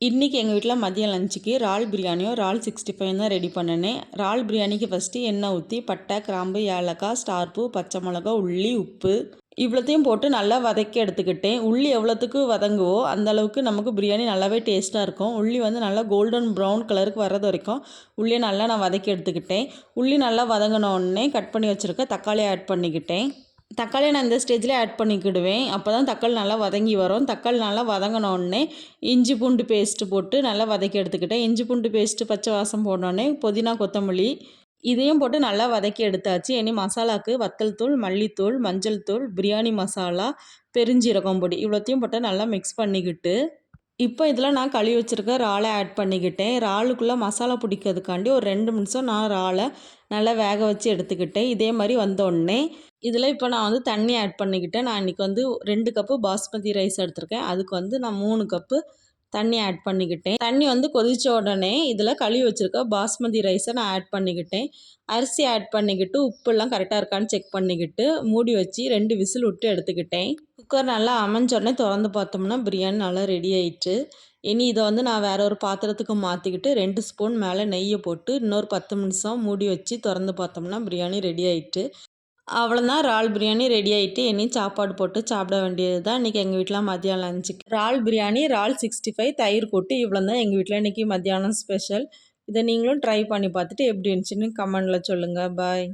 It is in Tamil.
இன்றைக்கி எங்கள் வீட்டில் மதியம் லஞ்சுக்கு இறால் பிரியாணியும் இறால் 65 தான் ரெடி பண்ணினேன். இறால் பிரியாணிக்கு ஃபஸ்ட்டு எண்ணெய் ஊற்றி பட்டை, கிராம்பு, ஏலக்காய், ஸ்டார் பூ, பச்சை மிளகா, உள்ளி, உப்பு இவ்வளோத்தையும் போட்டு நல்லா வதக்கி எடுத்துக்கிட்டேன். உள்ளி எவ்வளோத்துக்கு வதங்குவோ அந்தளவுக்கு நமக்கு பிரியாணி நல்லாவே டேஸ்ட்டாக இருக்கும். உள்ளி வந்து நல்லா கோல்டன் ப்ரௌன் கலருக்கு வர்றது வரைக்கும் உள்ளியை நல்லா நான் வதக்கி எடுத்துக்கிட்டேன். உள்ளி நல்லா வதங்கினோடனே கட் பண்ணி வச்சுருக்க தக்காளியை ஆட் பண்ணிக்கிட்டேன். தக்காளியை நான் இந்த ஸ்டேஜில் ஆட் பண்ணிக்கிடுவேன். அப்போ தான் தக்காளி நல்லா வதங்கி வரும். தக்காளி நல்லா வதங்கினோடனே இஞ்சி பூண்டு பேஸ்ட்டு போட்டு நல்லா வதக்கி எடுத்துக்கிட்டேன். இஞ்சி பூண்டு பேஸ்ட்டு பச்சை வாசம் போனோடனே புதினா, கொத்தமல்லி இதையும் போட்டு நல்லா வதக்கி எடுத்தாச்சு. இனி மசாலாவுக்கு வத்தல் தூள், மல்லித்தூள், மஞ்சள் தூள், பிரியாணி மசாலா, பெருஞ்சீரகம் பொடி இவ்வளோத்தையும் போட்டு நல்லா மிக்ஸ் பண்ணிக்கிட்டு இப்போ இதில் நான் கழுவி வச்சுருக்க இறாலை ஆட் பண்ணிக்கிட்டேன். இறாலுக்குள்ளே மசாலா பிடிக்கிறதுக்காண்டி ஒரு 2 நிமிஷம் நான் இறாலை நல்லா வேக வச்சு எடுத்துக்கிட்டேன். இதே மாதிரி வந்தோடனே இதில் இப்போ நான் வந்து தண்ணி ஆட் பண்ணிக்கிட்டேன். நான் இன்றைக்கி வந்து 2 கப்பு பாஸ்மதி ரைஸ் எடுத்திருக்கேன். அதுக்கு வந்து நான் 3 கப்பு தண்ணி ஆட் பண்ணிக்கிட்டேன். தண்ணி வந்து கொதித்த உடனே இதில் கழுவி வச்சுருக்க பாஸ்மதி ரைஸை நான் ஆட் பண்ணிக்கிட்டேன். அரிசி ஆட் பண்ணிக்கிட்டு உப்புலாம் கரெக்டாக இருக்கான்னு செக் பண்ணிக்கிட்டு மூடி வச்சு 2 விசில் விட்டு எடுத்துக்கிட்டேன். குக்கர் நல்லா அமைஞ்சோடனே திறந்து பார்த்தோம்னா பிரியாணி நல்லா ரெடி ஆயிட்டு. இனி இதை வந்து நான் வேறு ஒரு பாத்திரத்துக்கு மாற்றிக்கிட்டு 2 ஸ்பூன் மேலே நெய்யை போட்டு இன்னொரு 10 நிமிஷம் மூடி வச்சு திறந்து பார்த்தோம்னா பிரியாணி ரெடி ஆயிட்டு. அவ்வளோதான், இறால் பிரியாணி ரெடி ஆகிட்டு இனி சாப்பாடு போட்டு சாப்பிட வேண்டியது தான். இன்றைக்கி எங்கள் வீட்டில் மதியானம் லஞ்சுக்கு இறால் பிரியாணி, இறால் 65, தயிர் கூட்டு இவ்வளோ தான் எங்கள் வீட்டில் இன்றைக்கி மத்தியானம் ஸ்பெஷல். இதை நீங்களும் ட்ரை பண்ணி பார்த்துட்டு எப்படி இருந்துச்சுன்னு கமெண்டில் சொல்லுங்கள். பாய்.